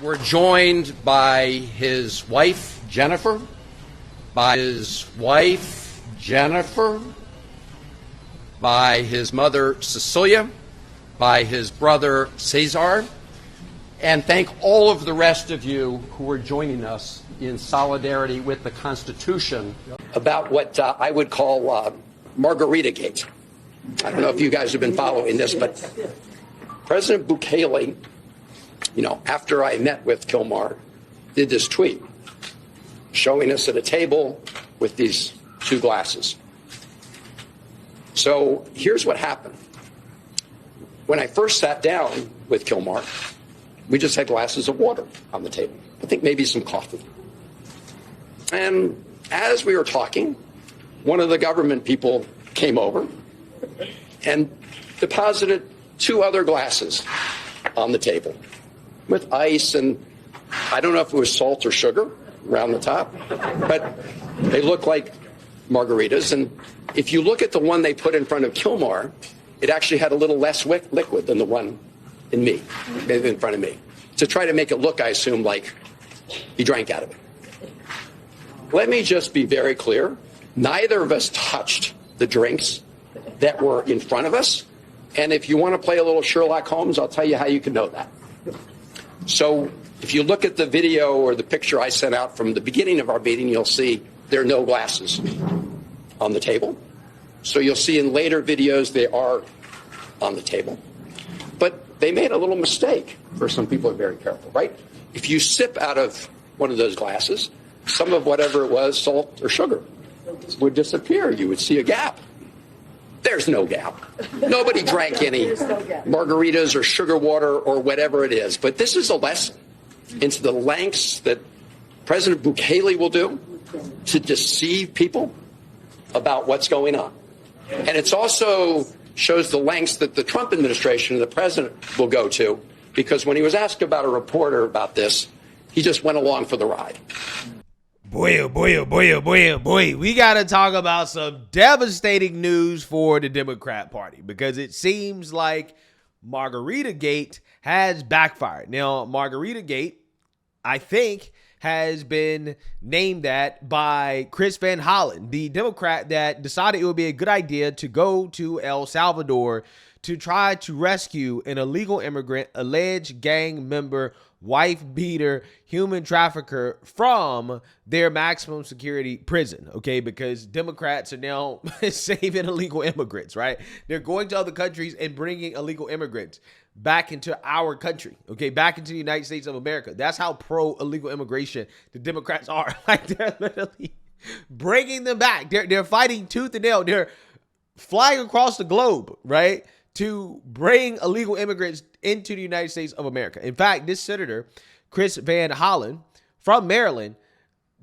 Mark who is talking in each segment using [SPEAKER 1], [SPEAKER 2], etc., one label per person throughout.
[SPEAKER 1] We're joined by his wife, Jennifer, by his mother, Cecilia, by his brother, Cesar, and thank all of the rest of you who are joining us in solidarity with the Constitution about what I would call Margarita Gate. I don't know if you guys have been following this, but President Bukele, after I met with Kilmar, did this tweet showing us at a table with these two glasses. So here's what happened. When I first sat down with Kilmar, we just had glasses of water on the table. I think maybe some coffee. And as we were talking, one of the government people came over and deposited two other glasses on the table with ice, and I don't know if it was salt or sugar around the top, but they look like margaritas. And if you look at the one they put in front of Kilmar, it actually had a little less liquid than the one in front of me, to try to make it look, I assume, like he drank out of it. Let me just be very clear. Neither of us touched the drinks that were in front of us. And if you want to play a little Sherlock Holmes, I'll tell you how you can know that. So if you look at the video or the picture I sent out from the beginning of our meeting, you'll see there are no glasses on the table. So you'll see in later videos they are on the table. But they made a little mistake. First, some people are very careful, right? If you sip out of one of those glasses, some of whatever it was, salt or sugar, would disappear. You would see a gap. There's no gap. Nobody drank any margaritas or sugar water or whatever it is. But this is a lesson into the lengths that President Bukele will do to deceive people about what's going on. And it's also shows the lengths that the Trump administration and the president will go to, because when he was asked about a reporter about this, he just went along for the ride.
[SPEAKER 2] Boy, oh boy, oh boy, oh boy, oh boy. We got to talk about some devastating news for the Democrat Party, because it seems like Margarita Gate has backfired. Now, Margarita Gate, I think, has been named that by Chris Van Hollen, the Democrat that decided it would be a good idea to go to El Salvador to try to rescue an illegal immigrant, alleged gang member, wife beater, human trafficker from their maximum security prison, okay? Because Democrats are now saving illegal immigrants, right? They're going to other countries and bringing illegal immigrants back into our country, okay? Back into the United States of America. That's how pro-illegal immigration the Democrats are. Like, they're literally bringing them back. They're fighting tooth and nail. They're flying across the globe, right, to bring illegal immigrants into the United States of America. In fact, this senator, Chris Van Hollen from Maryland,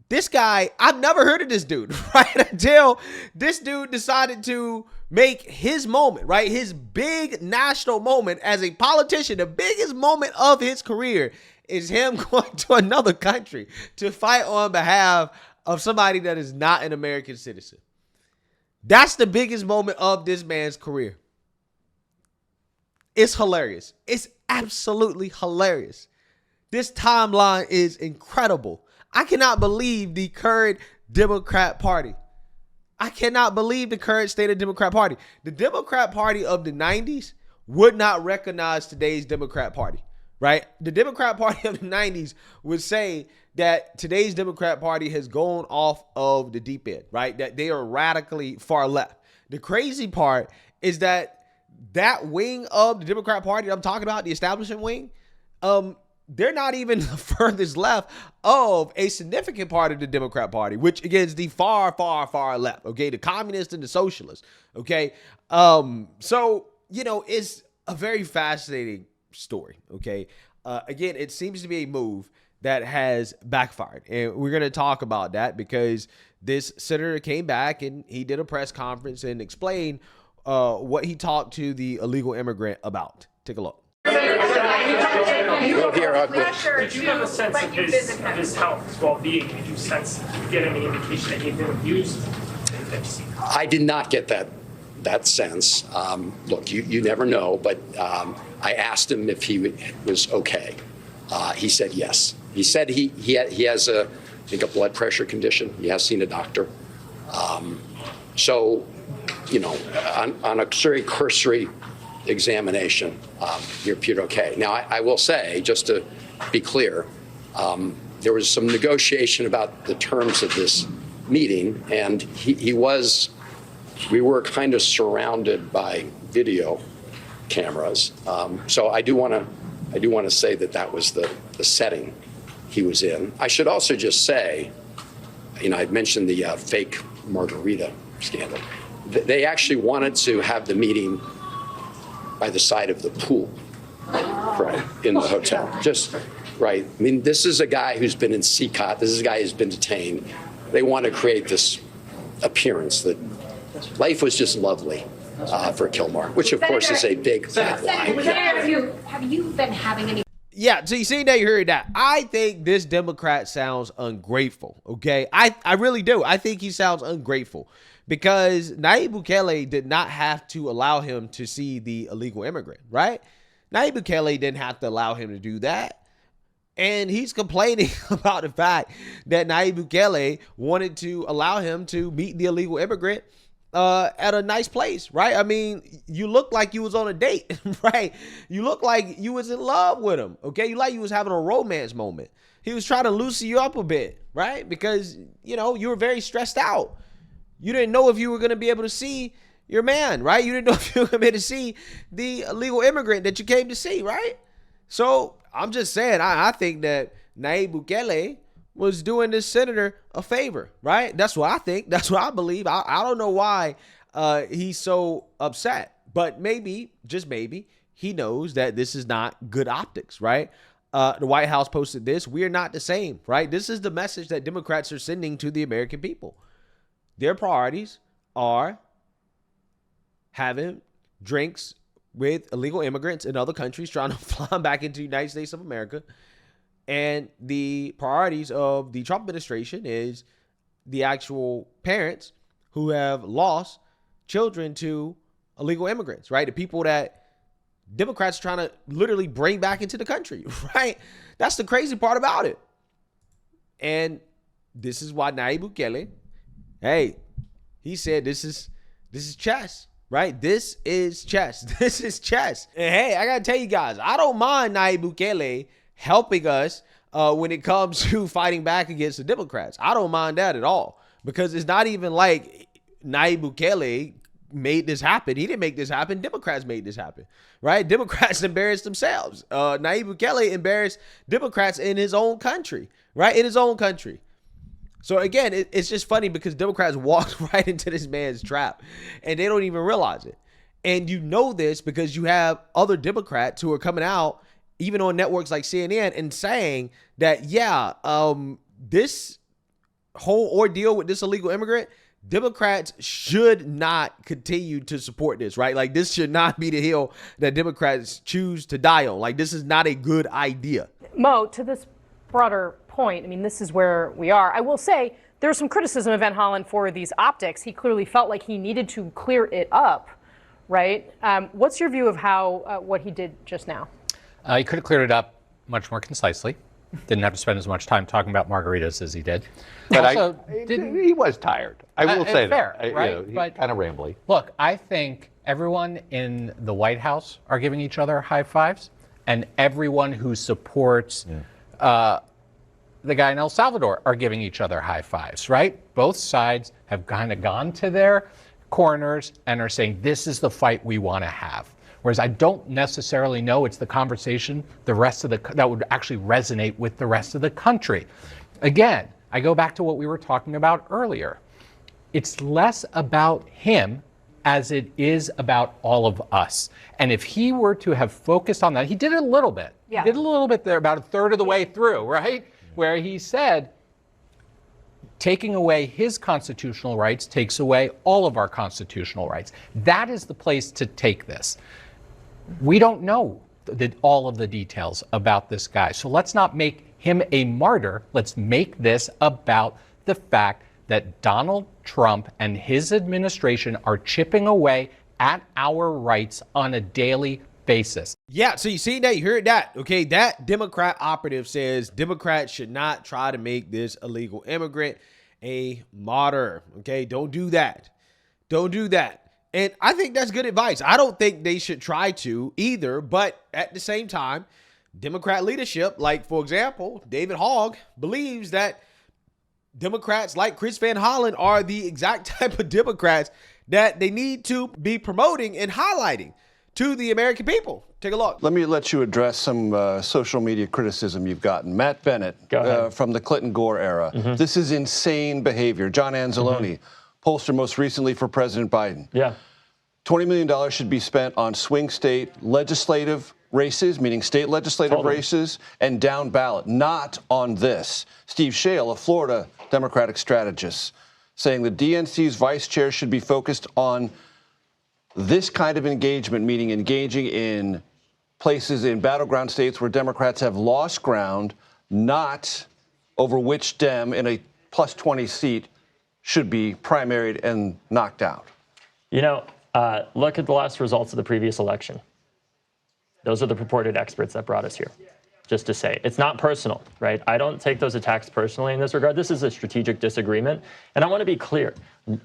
[SPEAKER 2] this guy, I've never heard of this dude, right? Until this dude decided to make his moment, right? His big national moment as a politician, the biggest moment of his career is him going to another country to fight on behalf of somebody that is not an American citizen. That's the biggest moment of this man's career. It's hilarious. It's absolutely hilarious. This timeline is incredible. I cannot believe the current Democrat Party. I cannot believe the current state of the Democrat Party. The Democrat Party of the 90s would not recognize today's Democrat Party, right? The Democrat Party of the 90s would say that today's Democrat Party has gone off of the deep end, right? That they are radically far left. The crazy part is that wing of the Democrat Party I'm talking about, the establishment wing, they're not even the furthest left of a significant part of the Democrat Party, which again is the far, far, far left. Okay, the communists and the socialists. Okay, so it's a very fascinating story. Okay, again, it seems to be a move that has backfired, and we're going to talk about that because this senator came back and he did a press conference and explained what he talked to the illegal immigrant about. Take a look.
[SPEAKER 3] Do you have a sense of his health, his well-being? Did you get any indication that he'd been abused?
[SPEAKER 1] I did not get that sense. Look, you never know, but I asked him if he was okay. He said yes. He said he has I think a blood pressure condition. He has seen a doctor. So, you know, on a very cursory examination, he appeared okay. Now, I will say, just to be clear, there was some negotiation about the terms of this meeting, and we were kind of surrounded by video cameras. So I do want to say that was the setting he was in. I should also just say, you know, I'd mentioned the fake Margarita scandal. They actually wanted to have the meeting by the side of the pool, right, in the hotel. Just right. I mean, this is a guy who's been in CCOT. This is a guy who's been detained. They want to create this appearance that life was just lovely for Kilmar, which of course is a big fat lie.
[SPEAKER 4] Have you been having any?
[SPEAKER 2] Yeah, so you see that, you heard that. I think this Democrat sounds ungrateful, okay? I really do. I think he sounds ungrateful because Nayib Bukele did not have to allow him to see the illegal immigrant, right? Nayib Bukele didn't have to allow him to do that. And he's complaining about the fact that Nayib Bukele wanted to allow him to meet the illegal immigrant at a nice place, right? I mean, you look like you was on a date, right? You look like you was in love with him, okay? You like you was having a romance moment. He was trying to loosen you up a bit, right? Because, you know, you were very stressed out. You didn't know if you were going to be able to see your man, right? You didn't know if you were going to be able to see the illegal immigrant that you came to see, right? So I'm just saying, I think that Nayib Bukele was doing this senator a favor, right? That's what I think. That's what I believe. I don't know why he's so upset, but maybe, just maybe, he knows that this is not good optics, right? The White House posted this. We are not the same, right? This is the message that Democrats are sending to the American people. Their priorities are having drinks with illegal immigrants in other countries, trying to fly them back into the United States of America. And the priorities of the Trump administration is the actual parents who have lost children to illegal immigrants, right? The people that Democrats are trying to literally bring back into the country, right? That's the crazy part about it. And this is why Nayib Bukele, hey, he said this is chess, right? This is chess. This is chess. And hey, I got to tell you guys, I don't mind Nayib Bukele helping us when it comes to fighting back against the Democrats. I don't mind that at all, because it's not even like Nayib Bukele made this happen. He didn't make this happen. Democrats made this happen, right? Democrats embarrassed themselves. Nayib Bukele embarrassed Democrats in his own country, right? In his own country. So again, it's just funny because Democrats walked right into this man's trap and they don't even realize it. And you know this because you have other Democrats who are coming out even on networks like CNN and saying that, yeah, this whole ordeal with this illegal immigrant, Democrats should not continue to support this, right? Like, this should not be the hill that Democrats choose to die on. Like, this is not a good idea.
[SPEAKER 5] Mo, to this broader point, I mean, this is where we are. I will say there's some criticism of Van Hollen for these optics. He clearly felt like he needed to clear it up, right? What's your view of how what he did just now?
[SPEAKER 6] He could have cleared it up much more concisely. Didn't have to spend as much time talking about margaritas as he did.
[SPEAKER 7] But
[SPEAKER 6] also,
[SPEAKER 7] he was tired. I will say
[SPEAKER 6] fair,
[SPEAKER 7] that.
[SPEAKER 6] Right?
[SPEAKER 7] But kind of rambly.
[SPEAKER 6] Look, I think everyone in the White House are giving each other high fives, and everyone who supports the guy in El Salvador are giving each other high fives, right? Both sides have kind of gone to their corners and are saying, this is the fight we want to have. Whereas I don't necessarily know it's the conversation that would actually resonate with the rest of the country. Again, I go back to what we were talking about earlier. It's less about him as it is about all of us. And if he were to have focused on that, he did it a little bit.
[SPEAKER 5] Yeah.
[SPEAKER 6] He did a little bit there, about a third of the way through, right? Where he said, taking away his constitutional rights takes away all of our constitutional rights. That is the place to take this. We don't know all of the details about this guy. So let's not make him a martyr. Let's make this about the fact that Donald Trump and his administration are chipping away at our rights on a daily basis.
[SPEAKER 2] Yeah, so you see that, you heard that. Okay, that Democrat operative says Democrats should not try to make this illegal immigrant a martyr. Okay, don't do that. Don't do that. And I think that's good advice. I don't think they should try to either, but at the same time, Democrat leadership, like for example, David Hogg, believes that Democrats like Chris Van Hollen are the exact type of Democrats that they need to be promoting and highlighting to the American people. Take a look.
[SPEAKER 8] Let me let you address some social media criticism you've gotten. Matt Bennett from the Clinton-Gore era. This is insane behavior. John Anzalone, pollster most recently for President Biden.
[SPEAKER 9] Yeah.
[SPEAKER 8] $20 million should be spent on swing state legislative races, meaning state legislative races, and down ballot, not on this. Steve Shale, a Florida Democratic strategist, saying the DNC's vice chair should be focused on this kind of engagement, meaning engaging in places in battleground states where Democrats have lost ground, not over which Dem in a plus 20 seat should be primaried and knocked out.
[SPEAKER 9] You know, look at the last results of the previous election. Those are the purported experts that brought us here. Just to say, it's not personal, right? I don't take those attacks personally in this regard. This is a strategic disagreement. And I want to be clear.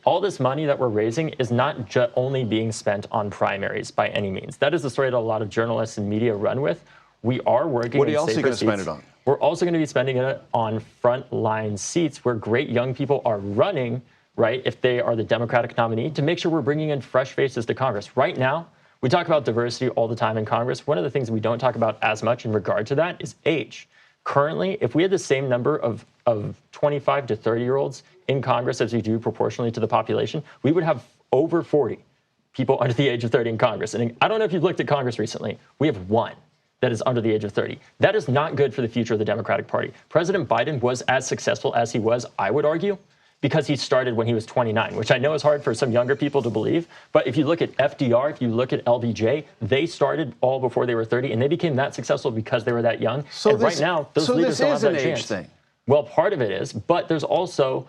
[SPEAKER 9] All this money that we're raising is not only being spent on primaries by any means. That is the story that a lot of journalists and media run with. We are working
[SPEAKER 8] What are you
[SPEAKER 9] in
[SPEAKER 8] also
[SPEAKER 9] safer
[SPEAKER 8] going to spend
[SPEAKER 9] seats.
[SPEAKER 8] it on?
[SPEAKER 9] We're also going to be spending it on frontline seats where great young people are running, right, if they are the Democratic nominee, to make sure we're bringing in fresh faces to Congress. Right now, we talk about diversity all the time in Congress. One of the things we don't talk about as much in regard to that is age. Currently, if we had the same number of 25 to 30-year-olds in Congress as we do proportionally to the population, we would have over 40 people under the age of 30 in Congress. And I don't know if you've looked at Congress recently. We have one that is under the age of 30. That is not good for the future of the Democratic Party. President Biden was as successful as he was, I would argue, because he started when he was 29, which I know is hard for some younger people to believe. But if you look at FDR, if you look at LBJ, they started all before they were 30, and they became that successful because they were that young.
[SPEAKER 8] So
[SPEAKER 9] and right now, those leaders don't have that chance.
[SPEAKER 8] Thing.
[SPEAKER 9] Well, part of it is, but there's also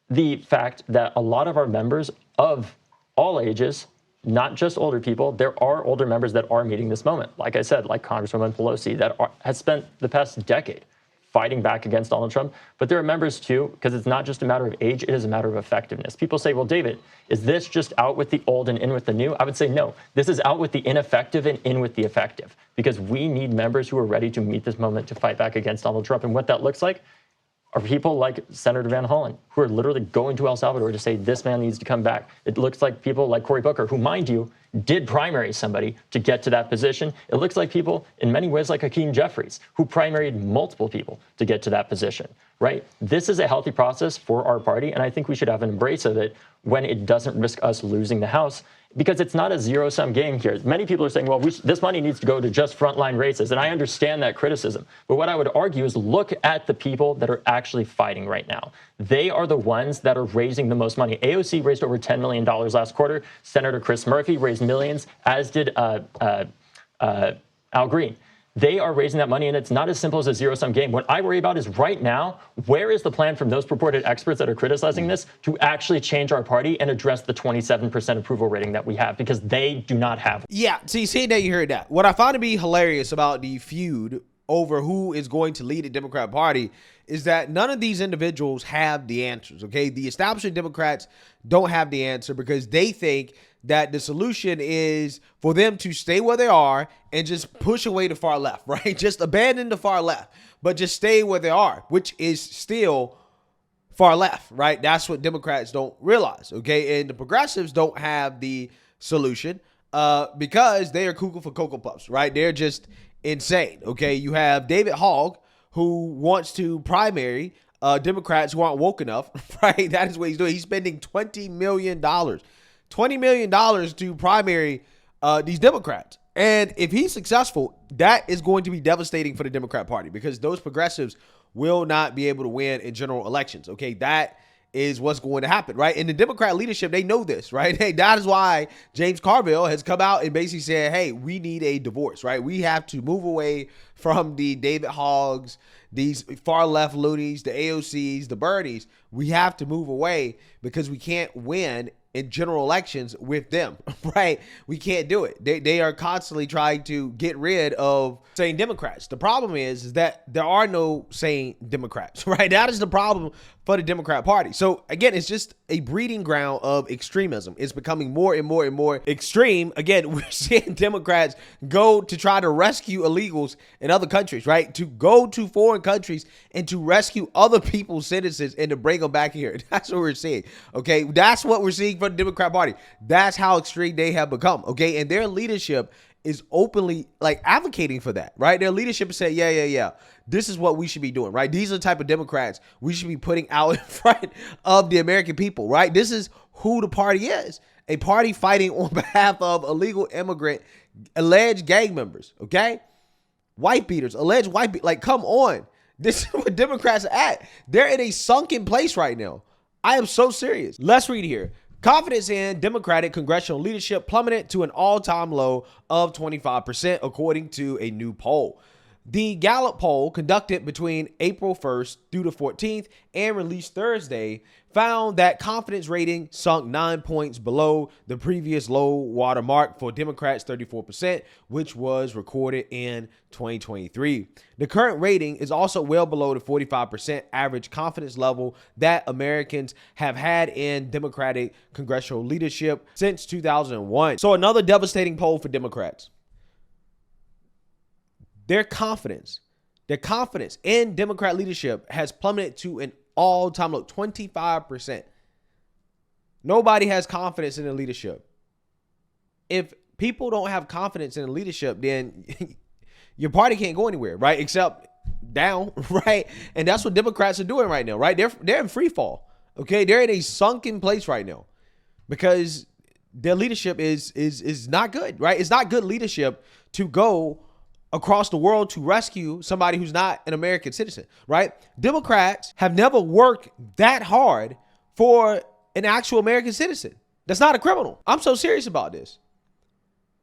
[SPEAKER 9] the fact that a lot of our members of all ages, not just older people, there are older members that are meeting this moment. Like I said, like Congresswoman Pelosi, that has spent the past decade fighting back against Donald Trump. But there are members, too, because it's not just a matter of age, it is a matter of effectiveness. People say, well, David, is this just out with the old and in with the new? I would say no. This is out with the ineffective and in with the effective, because we need members who are ready to meet this moment to fight back against Donald Trump. And what that looks like are people like Senator Van Hollen, who are literally going to El Salvador to say this man needs to come back. It looks like people like Cory Booker, who, mind you, did primary somebody to get to that position. It looks like people, in many ways, like Hakeem Jeffries, who primaried multiple people to get to that position, right? This is a healthy process for our party, and I think we should have an embrace of it when it doesn't risk us losing the House, because it's not a zero-sum game here. Many people are saying, well, this money needs to go to just frontline races, and I understand that criticism. But what I would argue is look at the people that are actually fighting right now. They are the ones that are raising the most money. AOC raised over $10 million last quarter. Senator Chris Murphy raised millions, as did Al Green. They are raising that money, and it's not as simple as a zero-sum game. What I worry about is right now, where is the plan from those purported experts that are criticizing this to actually change our party and address the 27% approval rating that we have, because they do not have.
[SPEAKER 2] Yeah, so you see that, you heard that. What I found to be hilarious about the feud over who is going to lead the Democrat Party is that none of these individuals have the answers, okay? The establishment Democrats don't have the answer because they think that the solution is for them to stay where they are and just push away the far left, right? Just abandon the far left, but just stay where they are, which is still far left, right? That's what Democrats don't realize, okay? And the progressives don't have the solution because they are cuckoo for Cocoa Puffs, right? They're just insane, okay? You have David Hogg, who wants to primary Democrats who aren't woke enough, right? That is what he's doing. He's spending $20 million to primary these Democrats. And if he's successful, that is going to be devastating for the Democrat Party because those progressives will not be able to win in general elections. Okay, that is what's going to happen, right? And the Democrat leadership, they know this, right? Hey, that is why James Carville has come out and basically said, hey, we need a divorce, right? We have to move away from the David Hoggs, these far left loonies, the AOCs, the Bernies. We have to move away because we can't win in general elections with them, right? We can't do it. They are constantly trying to get rid of sane Democrats. The problem is that there are no sane Democrats, right? That is the problem for the Democrat Party. So again, it's just a breeding ground of extremism. It's becoming more and more and more extreme. Again, we're seeing Democrats go to try to rescue illegals in other countries, right? To go to foreign countries and to rescue other people's citizens and to bring them back here. That's what we're seeing, okay? That's what we're seeing for the Democrat Party. That's how extreme they have become, okay? And their leadership is openly like advocating for that, right? Their leadership is saying, yeah. This is what we should be doing, right? These are the type of Democrats we should be putting out in front of the American people, right? This is who the party is. A party fighting on behalf of illegal immigrant, alleged gang members, okay? White beaters, alleged white beaters. Like, come on. This is what Democrats are at. They're in a sunken place right now. I am so serious. Let's read here. Confidence in Democratic congressional leadership plummeted to an all-time low of 25%, according to a new poll. The Gallup poll, conducted between April 1st through the 14th and released Thursday, found that confidence rating sunk 9 points below the previous low water mark for Democrats, 34%, which was recorded in 2023. The current rating is also well below the 45% average confidence level that Americans have had in Democratic congressional leadership since 2001. So another devastating poll for Democrats. Their confidence in Democrat leadership has plummeted to an all-time low, 25%. Nobody has confidence in the leadership. If people don't have confidence in the leadership, then your party can't go anywhere, right? Except down, right? And that's what Democrats are doing right now, right? They're in free fall, okay? They're in a sunken place right now because their leadership is not good, right? It's not good leadership to go across the world to rescue somebody who's not an American citizen, right? Democrats have never worked that hard for an actual American citizen that's not a criminal. I'm so serious about this.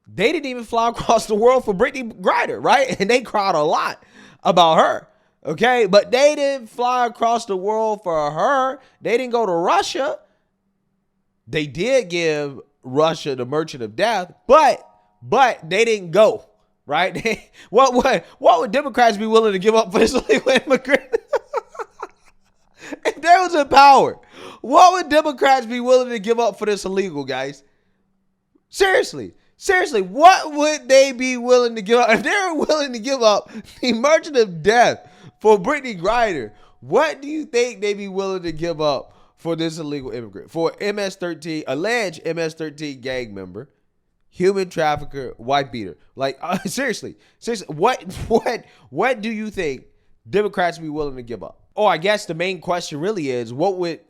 [SPEAKER 2] They didn't even fly across the world for Brittany Griner, right? And they cried a lot about her, okay? But they didn't fly across the world for her. They didn't go to Russia. They did give Russia the Merchant of Death, but they didn't go. Right? What would Democrats be willing to give up for this illegal immigrant? If they was in power, what would Democrats be willing to give up for this illegal, guys? Seriously, what would they be willing to give up? If they were willing to give up the Merchant of Death for Brittany Griner, what do you think they'd be willing to give up for this illegal immigrant? For MS-13, alleged MS-13 gang member, human trafficker, white beater. Like, seriously, what do you think Democrats would be willing to give up? Oh, I guess the main question really is, what would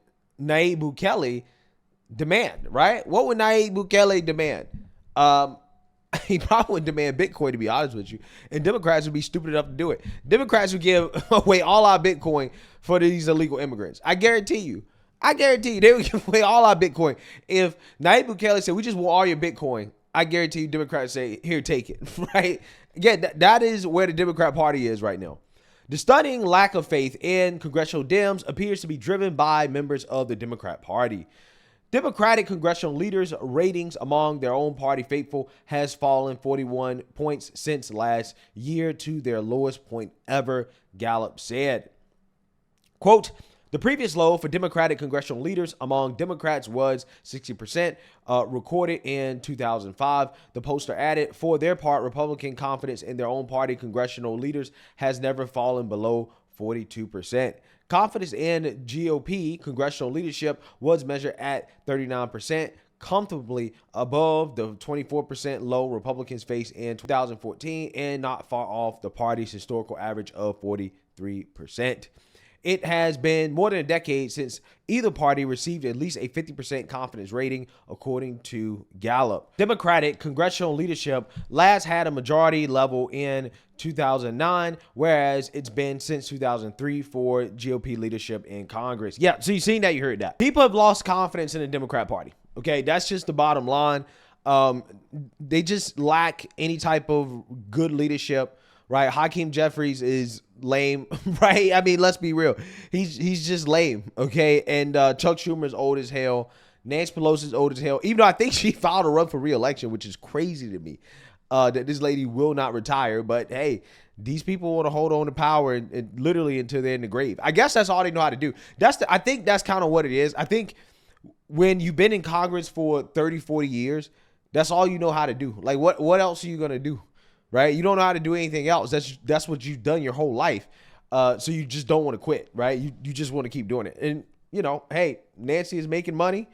[SPEAKER 2] Nayib Bukele demand, right? What would Nayib Bukele demand? He probably would demand Bitcoin, to be honest with you. And Democrats would be stupid enough to do it. Democrats would give away all our Bitcoin for these illegal immigrants. I guarantee you they would give away all our Bitcoin. If Nayib Bukele said, we just want all your Bitcoin, I guarantee you Democrats say, here, take it, right? Again, that is where the Democrat Party is right now. The stunning lack of faith in congressional Dems appears to be driven by members of the Democrat Party. Democratic congressional leaders' ratings among their own party faithful has fallen 41 points since last year to their lowest point ever, Gallup said. Quote, the previous low for Democratic congressional leaders among Democrats was 60%, recorded in 2005. The pollster added, for their part, Republican confidence in their own party congressional leaders has never fallen below 42%. Confidence in GOP congressional leadership was measured at 39%, comfortably above the 24% low Republicans faced in 2014 and not far off the party's historical average of 43%. It has been more than a decade since either party received at least a 50% confidence rating, according to Gallup. Democratic congressional leadership last had a majority level in 2009, whereas it's been since 2003 for GOP leadership in Congress. Yeah, so you seen that, you heard that. People have lost confidence in the Democrat Party. Okay, that's just the bottom line. They just lack any type of good leadership, right? Hakeem Jeffries is lame, right? I mean, let's be real. He's just lame, okay? And Chuck Schumer's old as hell. Nancy Pelosi's old as hell, even though I think she filed a run for re-election, which is crazy to me, that this lady will not retire. But hey, these people want to hold on to power and literally until they're in the grave. I guess that's all they know how to do. I think that's kind of what it is. I think when you've been in Congress for 30, 40 years, that's all you know how to do. Like, what else are you going to do, right? You don't know how to do anything else. That's what you've done your whole life. So you just don't want to quit, right? You just want to keep doing it. And, you know, hey, Nancy is making money,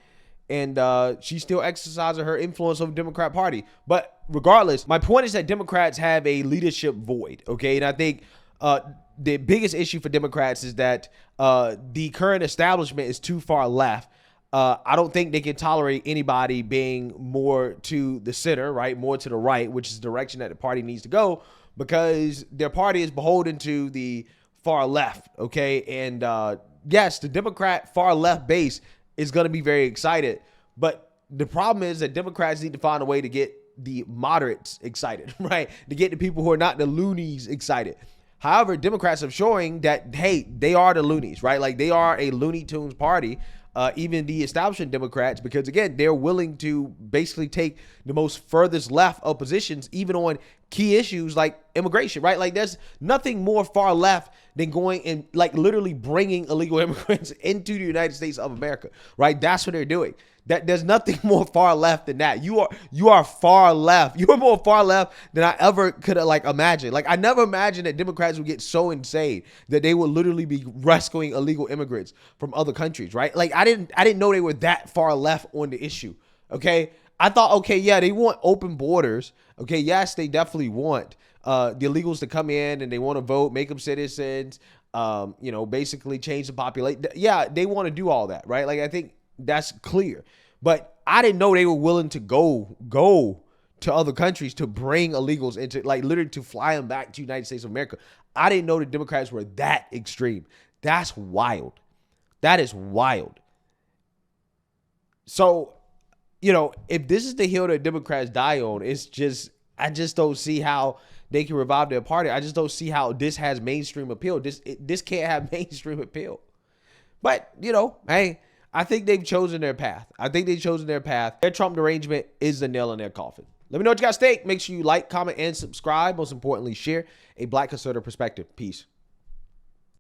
[SPEAKER 2] and she's still exercising her influence over the Democrat Party. But regardless, my point is that Democrats have a leadership void, okay? And I think the biggest issue for Democrats is that the current establishment is too far left. I don't think they can tolerate anybody being more to the center, right? More to the right, which is the direction that the party needs to go, because their party is beholden to the far left, okay? And yes, the Democrat far left base is going to be very excited, but the problem is that Democrats need to find a way to get the moderates excited, right? To get the people who are not the loonies excited. However, Democrats are showing that, hey, they are the loonies, right? Like, they are a Looney Tunes party. Even the establishment Democrats, because again, they're willing to basically take the most furthest left of positions, even on key issues like immigration, right? Like, there's nothing more far left than going and like literally bringing illegal immigrants into the United States of America, right? That's what they're doing. That there's nothing more far left than that. You are far left. You are more far left than I ever could have like imagined. Like, I never imagined that Democrats would get so insane that they would literally be rescuing illegal immigrants from other countries, right? Like, I didn't know they were that far left on the issue. Okay, I thought, okay, yeah, they want open borders. Okay, yes, they definitely want the illegals to come in and they want to vote, make them citizens. You know, basically change the population. Yeah, they want to do all that, right? Like, I think that's clear, but I didn't know they were willing to go to other countries to bring illegals into, like, literally to fly them back to the United States of America. I didn't know the Democrats were that extreme. That's wild. That is wild. So, you know, if this is the hill that Democrats die on, it's just, I just don't see how they can revive their party. I just don't see how this has mainstream appeal. This can't have mainstream appeal. But, you know, hey, I think they've chosen their path. Their Trump derangement is the nail in their coffin. Let me know what you guys think. Make sure you like, comment, and subscribe. Most importantly, share a Black conservative perspective. Peace.